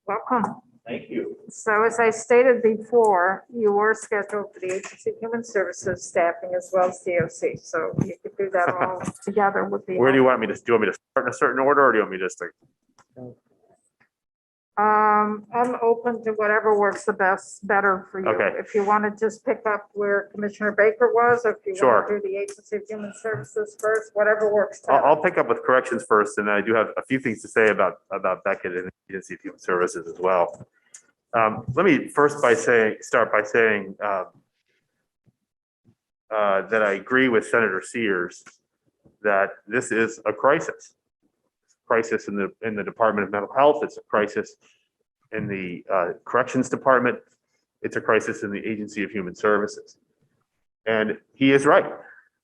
Welcome. Thank you. So as I stated before, you were scheduled for the Agency of Human Services staffing as well as DOC. So you could do that all together with the. Where do you want me to, do you want me to start in a certain order, or do you want me just to? I'm open to whatever works the better for you. Okay. If you want to just pick up where Commissioner Baker was, or if you want Sure. to do the Agency of Human Services first, whatever works I'll better. pick up with corrections first, and then I do have a few things to say about Beckett and the Agency of Human Services as well. Let me first start by saying that I agree with Senator Sears that this is a crisis. Crisis in the Department of Mental Health. It's a crisis in the Corrections Department. It's a crisis in the Agency of Human Services. And he is right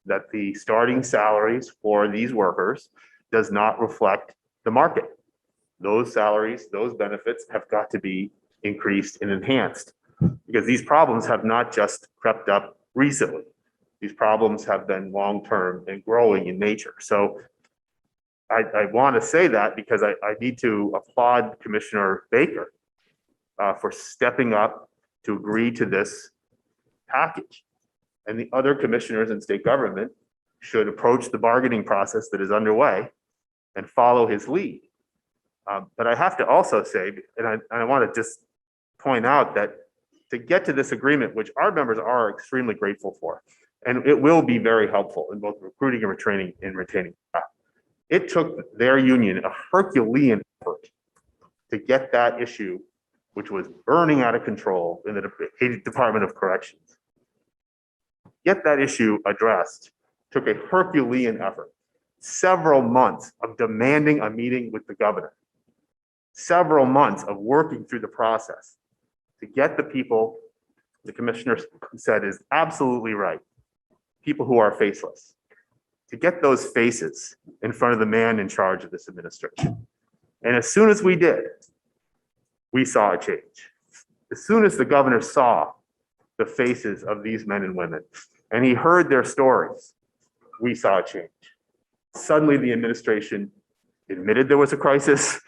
that the starting salaries for these workers does not reflect the market. Those salaries, those benefits have got to be increased and enhanced, because these problems have not just crept up recently. These problems have been long-term and growing in nature. So I want to say that because I need to applaud Commissioner Baker for stepping up to agree to this package. And the other commissioners in state government should approach the bargaining process that is underway and follow his lead. But I have to also say, and I want to just point out that to get to this agreement, which our members are extremely grateful for, and it will be very helpful in both recruiting and retaining staff. It took their union a Herculean effort to get that issue, which was burning out of control in the Department of Corrections. Get that issue addressed took a Herculean effort. Several months of demanding a meeting with the governor. Several months of working through the process to get the people the commissioner said is absolutely right. People who are faceless. To get those faces in front of the man in charge of this administration. And as soon as we did, we saw a change. As soon as the governor saw the faces of these men and women, and he heard their stories, we saw a change. Suddenly the administration admitted there was a crisis.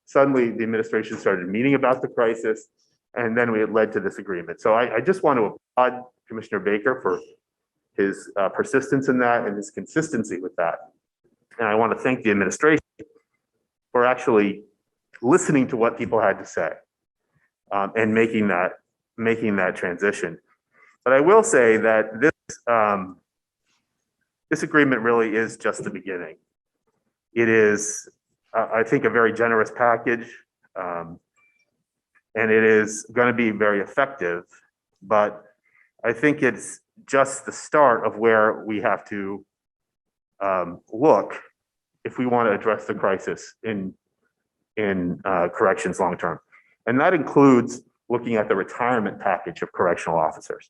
Suddenly the administration started meeting about the crisis, and then it led to this agreement. So I just want to applaud Commissioner Baker for his persistence in that and his consistency with that. And I want to thank the administration for actually listening to what people had to say and making that transition. But I will say that this agreement really is just the beginning. It is, I think, a very generous package, and it is going to be very effective. But I think it's just the start of where we have to look if we want to address the crisis in corrections long term. And that includes looking at the retirement package of correctional officers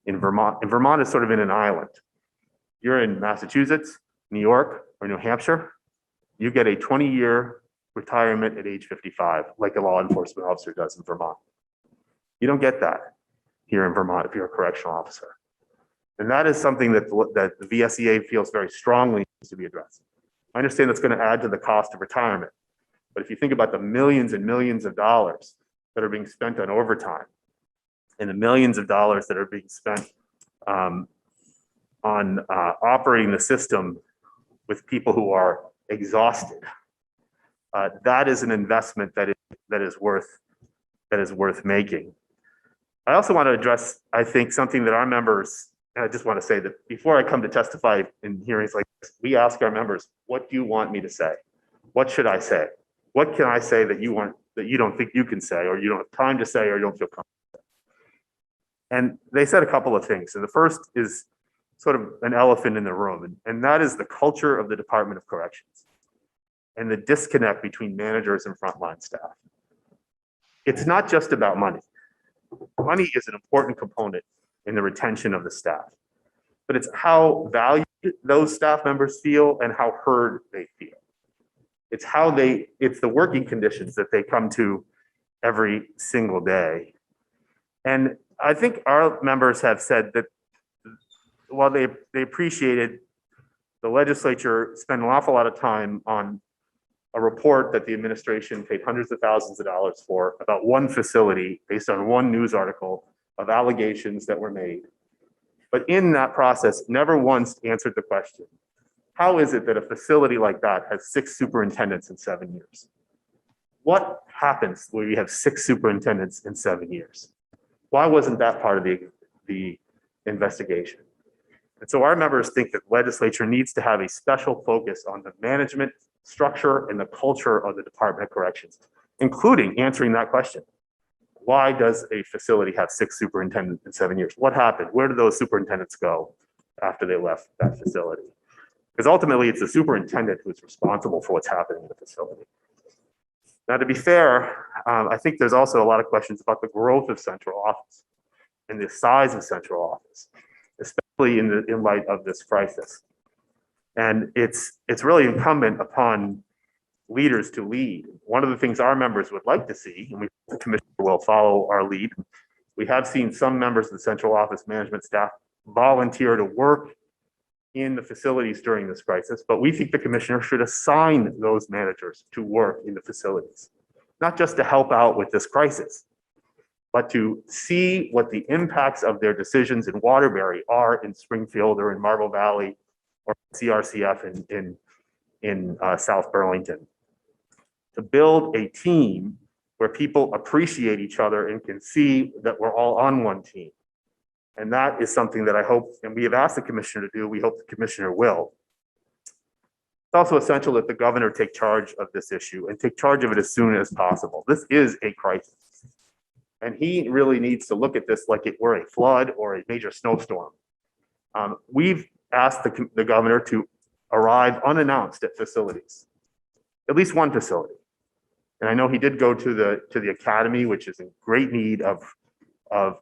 in Vermont. And Vermont is sort of in an island. You're in Massachusetts, New York, or New Hampshire, you get a 20-year retirement at age 55, like a law enforcement officer does in Vermont. You don't get that here in Vermont if you're a correctional officer. And that is something that the VSEA feels very strongly needs to be addressed. I understand that's going to add to the cost of retirement. But if you think about the millions and millions of dollars that are being spent on overtime and the millions of dollars that are being spent on operating the system with people who are exhausted, that is an investment that is worth making. I also want to address, I think, something that our members, and I just want to say that before I come to testify in hearings like this, we ask our members, what do you want me to say? What should I say? What can I say that you don't think you can say, or you don't have time to say, or you don't feel comfortable? And they said a couple of things. And the first is sort of an elephant in the room, and that is the culture of the Department of Corrections and the disconnect between managers and frontline staff. It's not just about money. Money is an important component in the retention of the staff, but it's how valued those staff members feel and how heard they feel. It's the working conditions that they come to every single day. And I think our members have said that while they appreciated the legislature spent an awful lot of time on a report that the administration paid hundreds of thousands of dollars for about one facility based on one news article of allegations that were made. But in that process, never once answered the question, how is it that a facility like that has 6 superintendents in 7 years? What happens when you have 6 superintendents in 7 years? Why wasn't that part of the investigation? And so our members think that legislature needs to have a special focus on the management structure and the culture of the Department of Corrections, including answering that question. Why does a facility have 6 superintendents in 7 years? What happened? Where did those superintendents go after they left that facility? Because ultimately, it's the superintendent who's responsible for what's happening in the facility. Now, to be fair, I think there's also a lot of questions about the growth of central office and the size of central office, especially in light of this crisis. And it's really incumbent upon leaders to lead. One of the things our members would like to see, and the commissioner will follow our lead, we have seen some members of the central office management staff volunteer to work in the facilities during this crisis, but we think the commissioner should assign those managers to work in the facilities, not just to help out with this crisis, but to see what the impacts of their decisions in Waterbury are in Springfield or in Marble Valley or CRCF in South Burlington. To build a team where people appreciate each other and can see that we're all on one team. And that is something that I hope, and we have asked the commissioner to do, we hope the commissioner will. It's also essential that the governor take charge of this issue and take charge of it as soon as possible. This is a crisis. And he really needs to look at this like it were a flood or a major snowstorm. We've asked the governor to arrive unannounced at facilities, at least one facility. And I know he did go to the academy, which is in great need of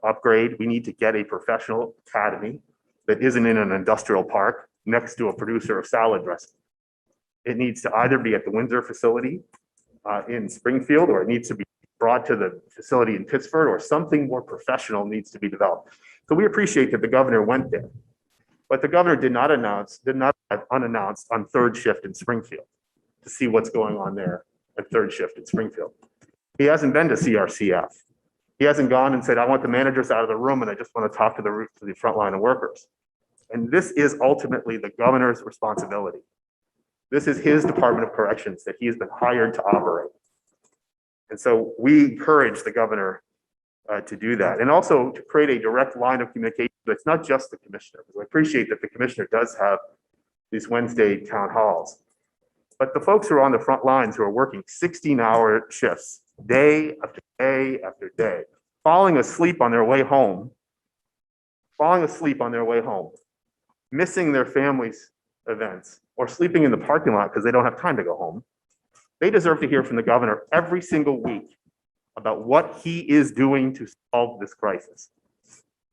upgrade. We need to get a professional academy that isn't in an industrial park next to a producer of salad dressing. It needs to either be at the Windsor facility in Springfield, or it needs to be brought to the facility in Pittsford, or something more professional needs to be developed. So we appreciate that the governor went there, but the governor did not have unannounced on 3rd shift in Springfield to see what's going on there at 3rd shift in Springfield. He hasn't been to CRCF. He hasn't gone and said, I want the managers out of the room and I just want to talk to the front line of workers. And this is ultimately the governor's responsibility. This is his Department of Corrections that he has been hired to operate. And so we encourage the governor to do that, and also to create a direct line of communication. It's not just the commissioner, because I appreciate that the commissioner does have these Wednesday town halls. But the folks who are on the front lines, who are working 16-hour shifts, day after day after day, falling asleep on their way home, missing their family's events, or sleeping in the parking lot because they don't have time to go home. They deserve to hear from the governor every single week about what he is doing to solve this crisis.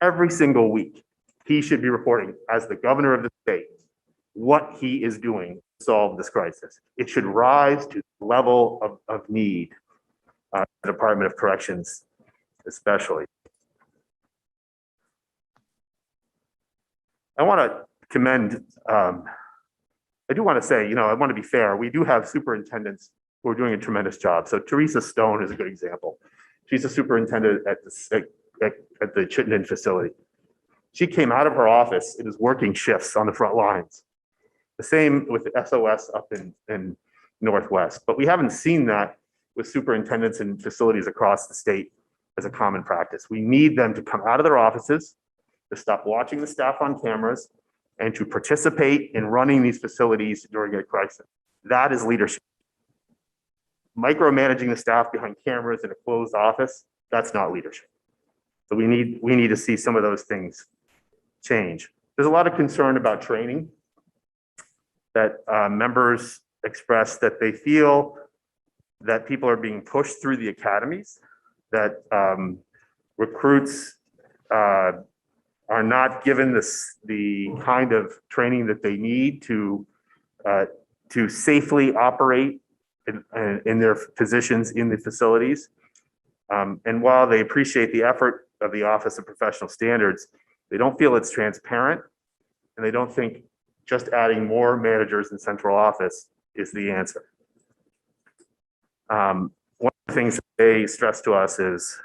Every single week, he should be reporting, as the governor of the state, what he is doing to solve this crisis. It should rise to the level of need, the Department of Corrections especially. I want to commend, I do want to say, I want to be fair. We do have superintendents who are doing a tremendous job. So Teresa Stone is a good example. She's a superintendent at the Chittenden facility. She came out of her office and is working shifts on the front lines. The same with the SOS up in Northwest. But we haven't seen that with superintendents in facilities across the state as a common practice. We need them to come out of their offices, to stop watching the staff on cameras, and to participate in running these facilities during a crisis. That is leadership. Micromanaging the staff behind cameras in a closed office, that's not leadership. So we need to see some of those things change. There's a lot of concern about training, that members express that they feel that people are being pushed through the academies, that recruits are not given the kind of training that they need to safely operate in their positions in the facilities. And while they appreciate the effort of the Office of Professional Standards, they don't feel it's transparent, and they don't think just adding more managers in central office is the answer. One of the things that they stress to us is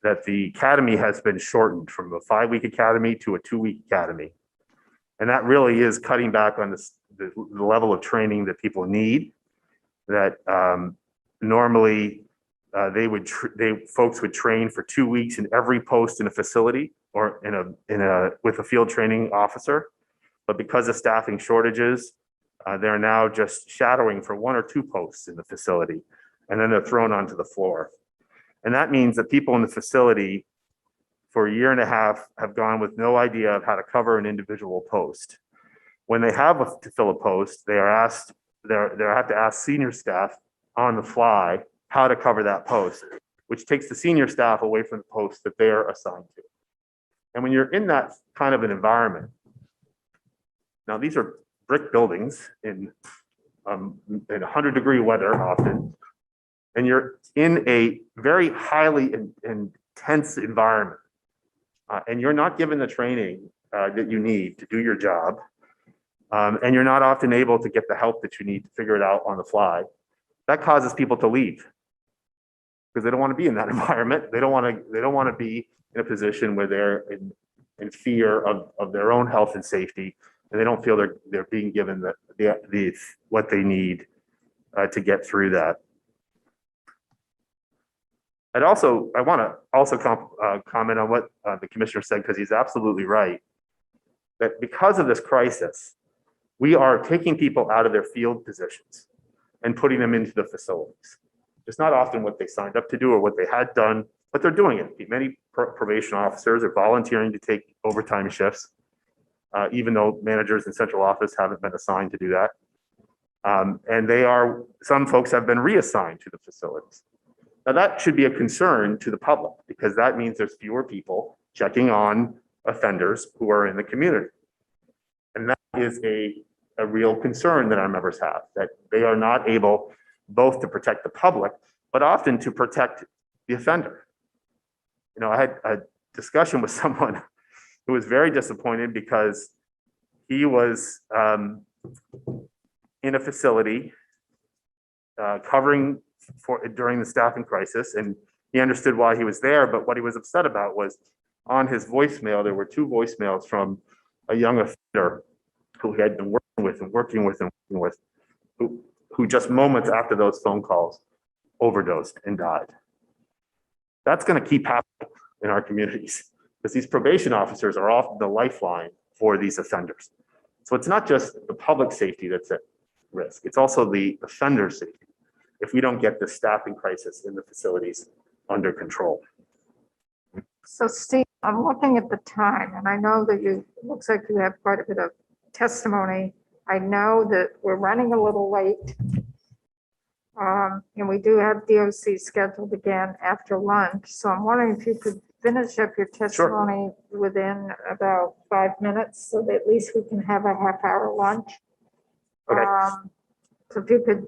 that the academy has been shortened from a 5-week academy to a 2-week academy. And that really is cutting back on the level of training that people need, that normally folks would train for 2 weeks in every post in a facility or with a field training officer. But because of staffing shortages, they're now just shadowing for 1 or 2 posts in the facility, and then they're thrown onto the floor. And that means that people in the facility for a year and a half have gone with no idea of how to cover an individual post. When they have to fill a post, they have to ask senior staff on the fly how to cover that post, which takes the senior staff away from the post that they're assigned to. And when you're in that kind of an environment, now these are brick buildings in 100-degree weather often, and you're in a very highly intense environment, and you're not given the training that you need to do your job, and you're not often able to get the help that you need to figure it out on the fly. That causes people to leave because they don't want to be in that environment. They don't want to be in a position where they're in fear of their own health and safety, and they don't feel they're being given what they need to get through that. I want to also comment on what the commissioner said, because he's absolutely right, that because of this crisis, we are taking people out of their field positions and putting them into the facilities. It's not often what they signed up to do or what they had done, but they're doing it. Many probation officers are volunteering to take overtime shifts, even though managers in central office haven't been assigned to do that. And some folks have been reassigned to the facilities. Now that should be a concern to the public, because that means there's fewer people checking on offenders who are in the community. And that is a real concern that our members have, that they are not able both to protect the public, but often to protect the offender. You know, I had a discussion with someone who was very disappointed because he was in a facility covering during the staffing crisis, and he understood why he was there, but what he was upset about was on his voicemail, there were 2 voicemails from a young offender who he had been working with, who just moments after those phone calls overdosed and died. That's going to keep happening in our communities, because these probation officers are often the lifeline for these offenders. So it's not just the public safety that's at risk, it's also the offender safety if we don't get the staffing crisis in the facilities under control. So Steve, I'm looking at the time, and I know that it looks like you have quite a bit of testimony. I know that we're running a little late. And we do have DOC scheduled again after lunch. So I'm wondering if you could finish up your testimony within about 5 minutes, so that at least we can have a half-hour lunch. Okay. So if you could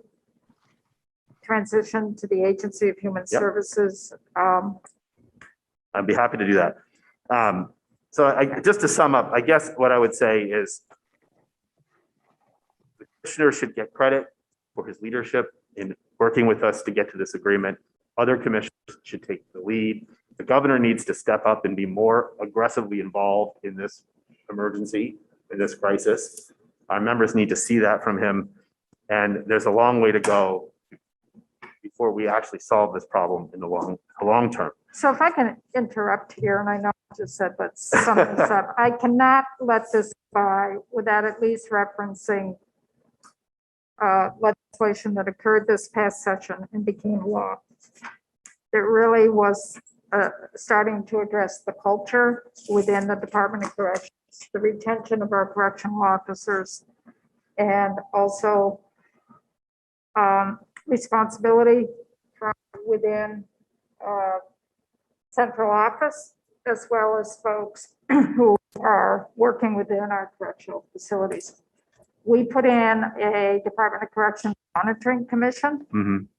transition to the Agency of Human Services. I'd be happy to do that. Just to sum up, I guess what I would say is the commissioner should get credit for his leadership in working with us to get to this agreement. Other commissioners should take the lead. The governor needs to step up and be more aggressively involved in this emergency, in this crisis. Our members need to see that from him. And there's a long way to go before we actually solve this problem in the long term. So if I can interrupt here, and I know I just said, but sum this up, I cannot let this by without at least referencing legislation that occurred this past session and became law. It really was starting to address the culture within the Department of Corrections, the retention of our correctional officers, and also responsibility from within central office, as well as folks who are working within our correctional facilities. We put in a Department of Corrections Monitoring Commission,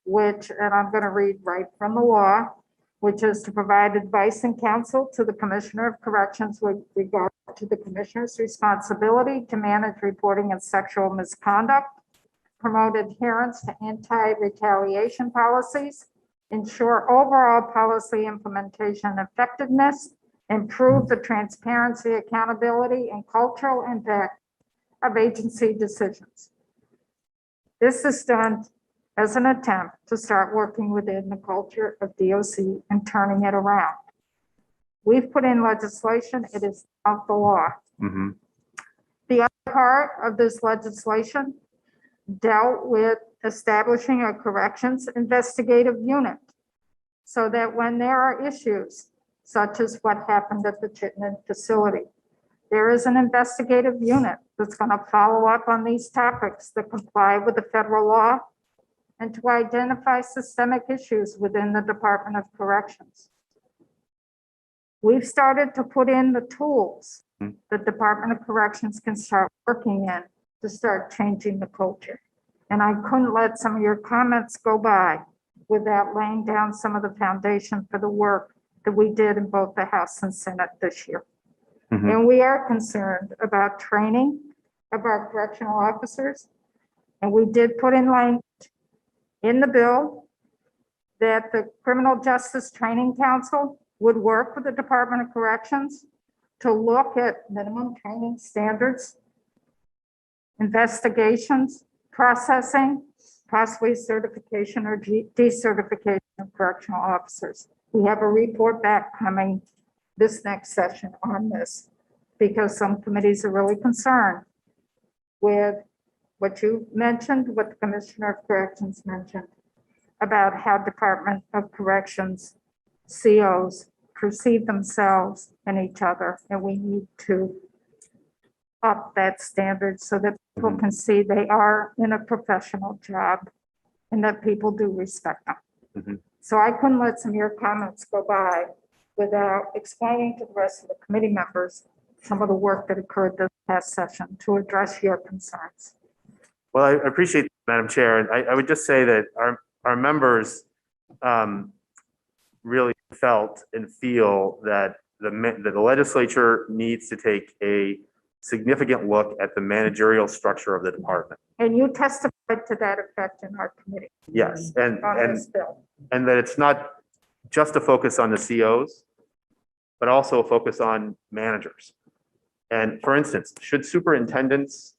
which, and I'm going to read right from the law, which is to provide advice and counsel to the Commissioner of Corrections with regard to the Commissioner's responsibility to manage reporting of sexual misconduct, promote adherence to anti-retaliation policies, ensure overall policy implementation effectiveness, improve the transparency, accountability, and cultural impact of agency decisions. This is done as an attempt to start working within the culture of DOC and turning it around. We've put in legislation, it is not the law. Mhm. The other part of this legislation dealt with establishing a corrections investigative unit so that when there are issues, such as what happened at the Chittenden facility, there is an investigative unit that's going to follow up on these topics that comply with the federal law and to identify systemic issues within the Department of Corrections. We've started to put in the tools the Department of Corrections can start working in to start changing the culture. And I couldn't let some of your comments go by without laying down some of the foundation for the work that we did in both the House and Senate this year. Mhm. And we are concerned about training of our correctional officers. And we did put in language in the bill that the Criminal Justice Training Council would work with the Department of Corrections to look at minimum training standards, investigations, processing, possibly certification or decertification of correctional officers. We have a report back coming this next session on this because some committees are really concerned with what you mentioned, what the Commissioner of Corrections mentioned about how Department of Corrections COs perceive themselves and each other. And we need to up that standard so that people can see they are in a professional job and that people do respect them. Mhm. So I couldn't let some of your comments go by without explaining to the rest of the committee members some of the work that occurred this past session to address your concerns. Well, I appreciate that, Madam Chair, and I would just say that our members really felt and feel that the legislature needs to take a significant look at the managerial structure of the department. And you testified to that effect in our committee Yes, on this bill. and that it's not just a focus on the COs, but also a focus on managers. And for instance, should superintendents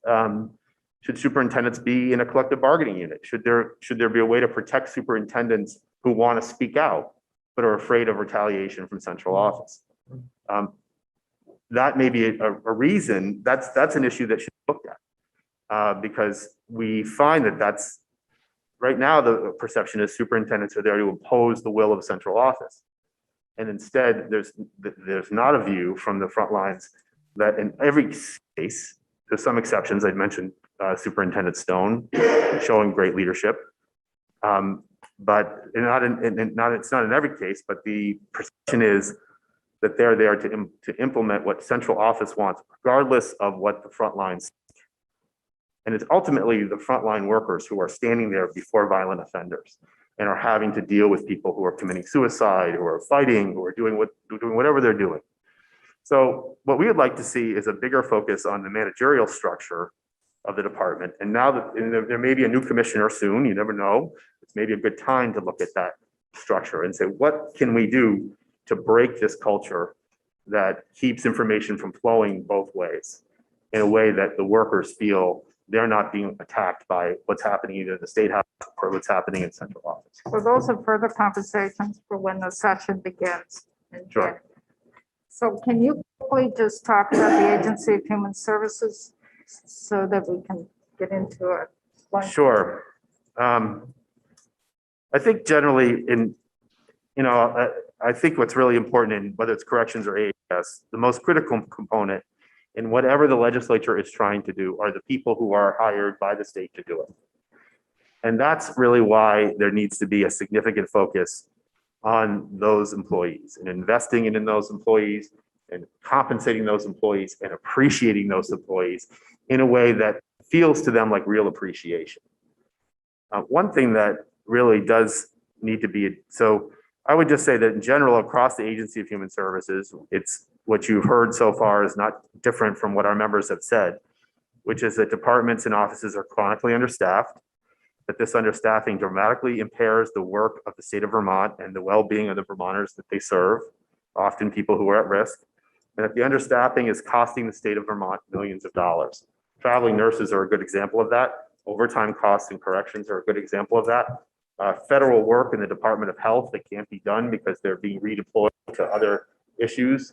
be in a collective bargaining unit? Should there be a way to protect superintendents who want to speak out but are afraid of retaliation from central office? That may be a reason. That's an issue that should be looked at because we find that's right now the perception is superintendents are there to impose the will of central office, and instead there's not a view from the front lines that in every case, there's some exceptions. I'd mentioned Superintendent Stone showing great leadership, but it's not in every case. But the perception is that they're there to implement what central office wants, regardless of what the front lines. And it's ultimately the frontline workers who are standing there before violent offenders and are having to deal with people who are committing suicide, who are fighting, who are doing whatever they're doing. So what we would like to see is a bigger focus on the managerial structure of the department. And now that there may be a new commissioner soon, you never know, it's maybe a good time to look at that structure and say, what can we do to break this culture that keeps information from flowing both ways in a way that the workers feel they're not being attacked by what's happening either in the state house or what's happening in central office. So those are further conversations for when the session begins. Sure. So can you quickly just talk about the Agency of Human Services so that we can get into it? Sure. I think generally I think what's really important in whether it's corrections or AHS, the most critical component in whatever the legislature is trying to do are the people who are hired by the state to do it. And that's really why there needs to be a significant focus on those employees and investing in those employees and compensating those employees and appreciating those employees in a way that feels to them like real appreciation. One thing that really does need to be, so I would just say that in general, across the Agency of Human Services, it's what you've heard so far is not different from what our members have said, which is that departments and offices are chronically understaffed. that this understaffing dramatically impairs the work of the state of Vermont and the well-being of the Vermonters that they serve, often people who are at risk, and that the understaffing is costing the state of Vermont millions of dollars. Traveling nurses are a good example of that. Overtime costs and corrections are a good example of that. Federal work in the Department of Health that can't be done because they're being redeployed to other issues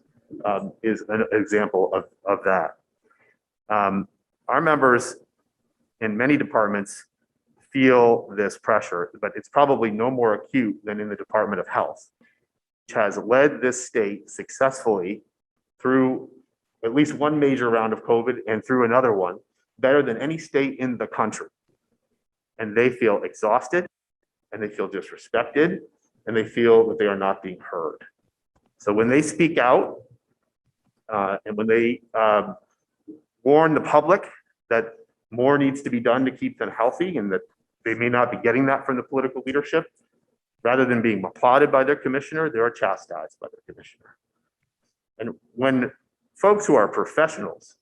is an example of that. Our members in many departments feel this pressure, but it's probably no more acute than in the Department of Health, which has led this state successfully through at least one major round of COVID and through another one, better than any state in the country. And they feel exhausted, and they feel disrespected, and they feel that they are not being heard. So when they speak out, and when they warn the public that more needs to be done to keep them healthy and that they may not be getting that from the political leadership, rather than being applauded by their commissioner, they are chastised by their commissioner. And when folks who are professionals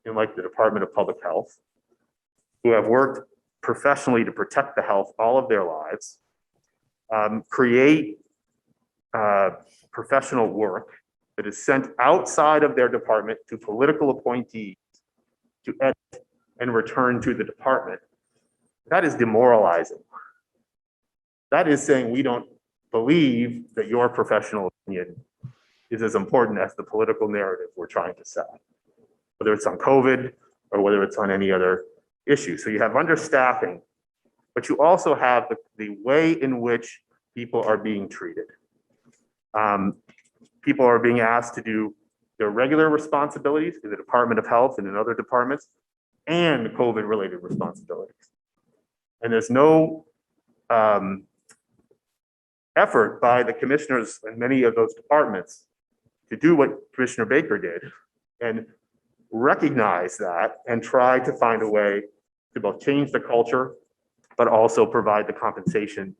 in like the Department of Public Health, who have worked professionally to protect the health all of their lives, create professional work that is sent outside of their department to political appointees to edit and return to the department, that is demoralizing. That is saying we don't believe that your professional opinion is as important as the political narrative we're trying to sell, whether it's on COVID or whether it's on any other issue. So you have understaffing, but you also have the way in which people are being treated. People are being asked to do their regular responsibilities in the Department of Health and in other departments and COVID-related responsibilities. And there's no effort by the commissioners in many of those departments to do what Commissioner Baker did and recognize that and try to find a way to both change the culture, but also provide the compensation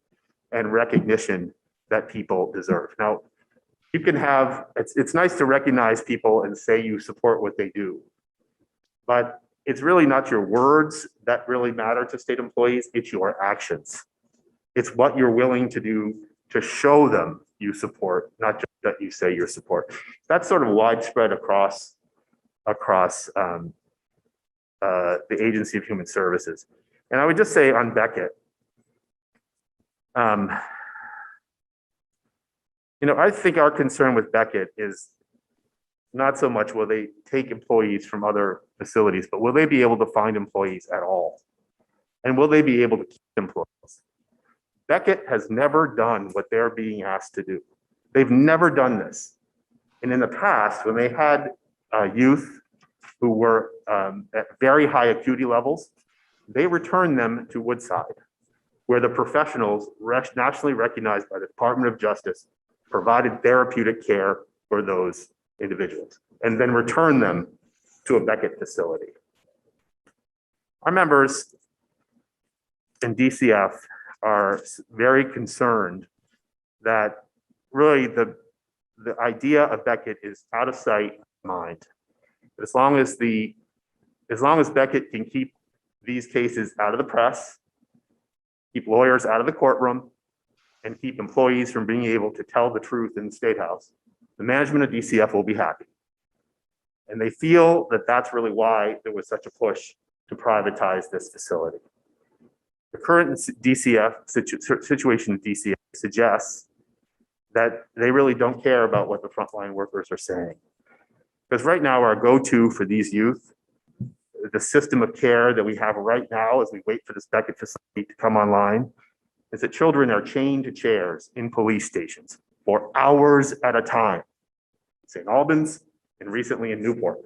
and recognition that people deserve. Now, you can have, it's nice to recognize people and say you support what they do, but it's really not your words that really matter to state employees, it's your actions. It's what you're willing to do to show them you support, not just that you say you support. That's sort of widespread across the Agency of Human Services. And I would just say on Beckett, I think our concern with Beckett is not so much will they take employees from other facilities, but will they be able to find employees at all? And will they be able to keep employees? Beckett has never done what they're being asked to do. They've never done this. And in the past, when they had youth who were at very high acuity levels, they returned them to Woodside, where the professionals nationally recognized by the Department of Justice provided therapeutic care for those individuals, and then returned them to a Beckett facility. Our members in DCF are very concerned that really the idea of Beckett is out of sight, out of mind. But as long as Beckett can keep these cases out of the press, keep lawyers out of the courtroom, and keep employees from being able to tell the truth in the State House, the management of DCF will be happy. And they feel that that's really why there was such a push to privatize this facility. The current DCF situation in DCF suggests that they really don't care about what the frontline workers are saying. Because right now, our go-to for these youth, the system of care that we have right now as we wait for this Beckett facility to come online, is that children are chained to chairs in police stations for hours at a time. St. Albans and recently in Newport.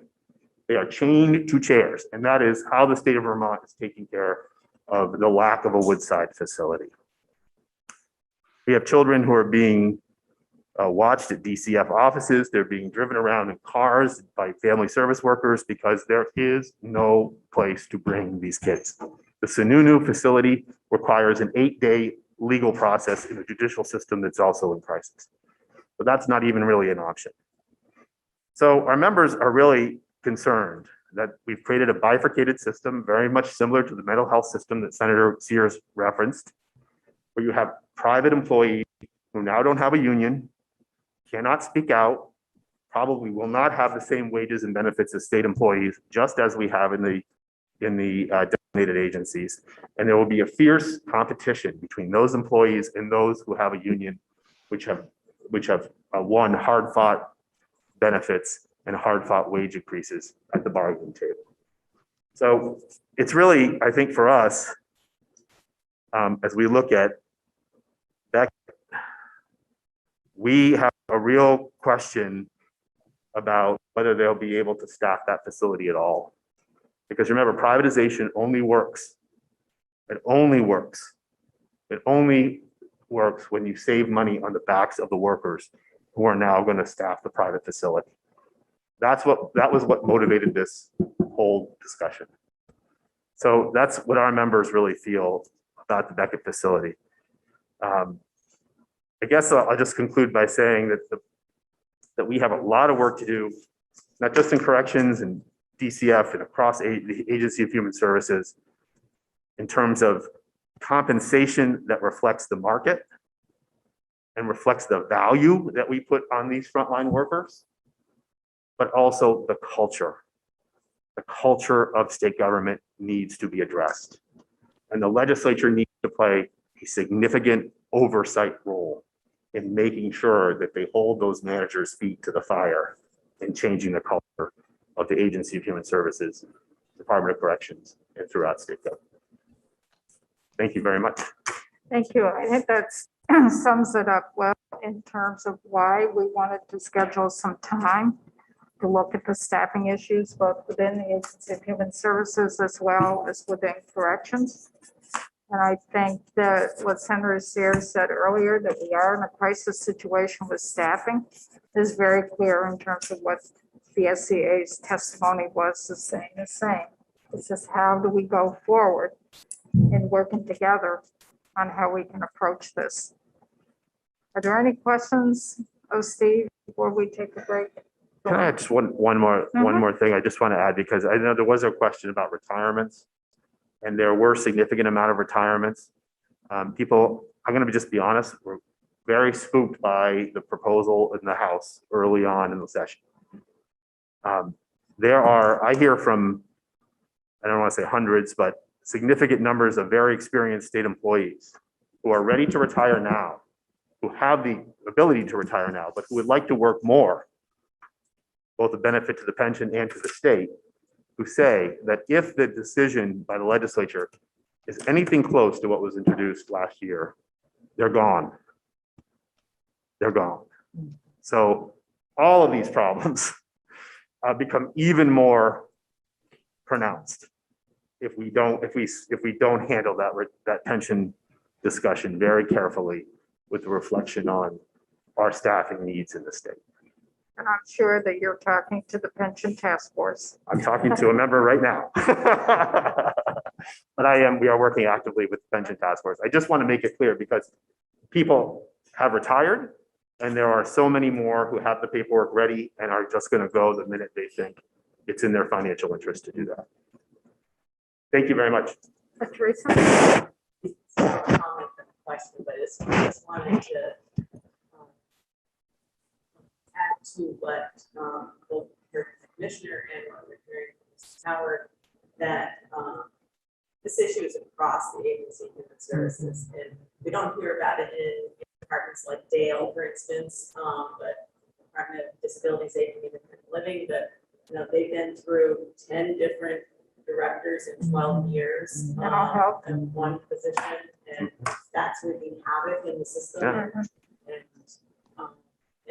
They are chained to chairs, and that is how the state of Vermont is taking care of the lack of a Woodside facility. We have children who are being watched at DCF offices. They're being driven around in cars by family service workers because there is no place to bring these kids. The Sununu facility requires an 8-day legal process in a judicial system that's also in crisis. So that's not even really an option. So our members are really concerned that we've created a bifurcated system, very much similar to the mental health system that Senator Sears referenced, where you have private employees who now don't have a union, cannot speak out, probably will not have the same wages and benefits as state employees, just as we have in the designated agencies. And there will be a fierce competition between those employees and those who have a union, which have won hard-fought benefits and hard-fought wage increases at the bargaining table. So it's really, I think, for us, as we look at that, we have a real question about whether they'll be able to staff that facility at all. Because remember, privatization only works. It only works. It only works when you save money on the backs of the workers who are now going to staff the private facility. That was what motivated this whole discussion. So that's what our members really feel about the Beckett facility. I guess I'll just conclude by saying that we have a lot of work to do, not just in corrections and DCF and across the Agency of Human Services, in terms of compensation that reflects the market and reflects the value that we put on these frontline workers, but also the culture. The culture of state government needs to be addressed. And the legislature needs to play a significant oversight role in making sure that they hold those managers' feet to the fire in changing the culture of the Agency of Human Services, Department of Corrections, and throughout state government. Thank you very much. Thank you. I think that sums it up well in terms of why we wanted to schedule some time to look at the staffing issues, both within the Agency of Human Services as well as within corrections. And I think that what Senator Sears said earlier, that we are in a crisis situation with staffing, is very clear in terms of what VSEA's testimony was the same. It's just how do we go forward in working together on how we can approach this. Are there any questions of Steve before we take a break? Can I add just one more thing I just want to add, because I know there was a question about retirements, and there were significant amount of retirements. People, I'm going to just be honest, were very spooked by the proposal in the House early on in the session. I hear from, I don't want to say hundreds, but significant numbers of very experienced state employees who are ready to retire now, who have the ability to retire now, but who would like to work more, both a benefit to the pension and to the state, who say that if the decision by the legislature is anything close to what was introduced last year, they're gone. They're gone. So all of these problems become even more pronounced if we don't handle that pension discussion very carefully with the reflection on our staffing needs in the state. And I'm sure that you're talking to the pension task force. I'm talking to a member right now. But we are working actively with the pension task force. I just want to make it clear, because people have retired and there are so many more who have the paperwork ready and are just going to go the minute they think it's in their financial interest to do that. Thank you very much. Teresa? Question, but I just wanted to add to what both your commissioner and what we're hearing from Mrs. Howard, that this issue is across the Agency of Human Services, and we don't hear about it in departments like Dale, for instance, but Department of Disabilities, Aging, and Independent Living, that they've been through 10 different directors in 12 years in one position, and that's wreaking havoc in the system. Yeah.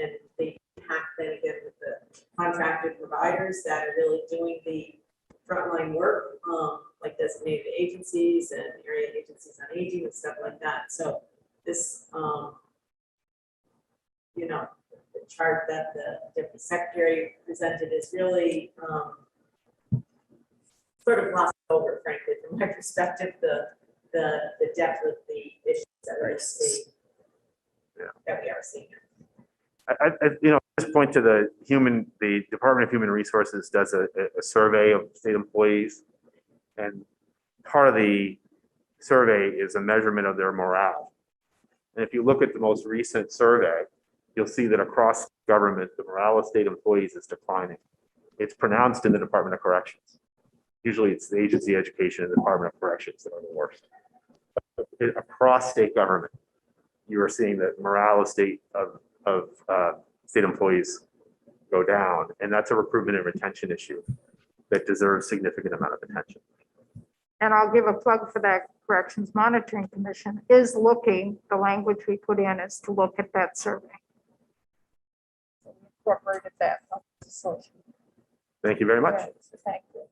And the impact then again with the contracted providers that are really doing the frontline work, like designated agencies and area agencies on aging and stuff like that. So this, the chart that the Deputy Secretary presented is really sort of glossed over, frankly, from my perspective, the depth of the issues that we are seeing. just point to the Department of Human Resources does a survey of state employees. And part of the survey is a measurement of their morale. And if you look at the most recent survey, you'll see that across government, the morale of state employees is declining. It's pronounced in the Department of Corrections. Usually it's the Agency of Education and the Department of Corrections that are the worst. But across state government, you are seeing that morale of state employees go down. And that's a recruitment and retention issue that deserves significant amount of attention. And I'll give a plug for that Corrections Monitoring Commission is looking, the language we put in is to look at that survey. Incorporated that. Thank you very much. Thank you.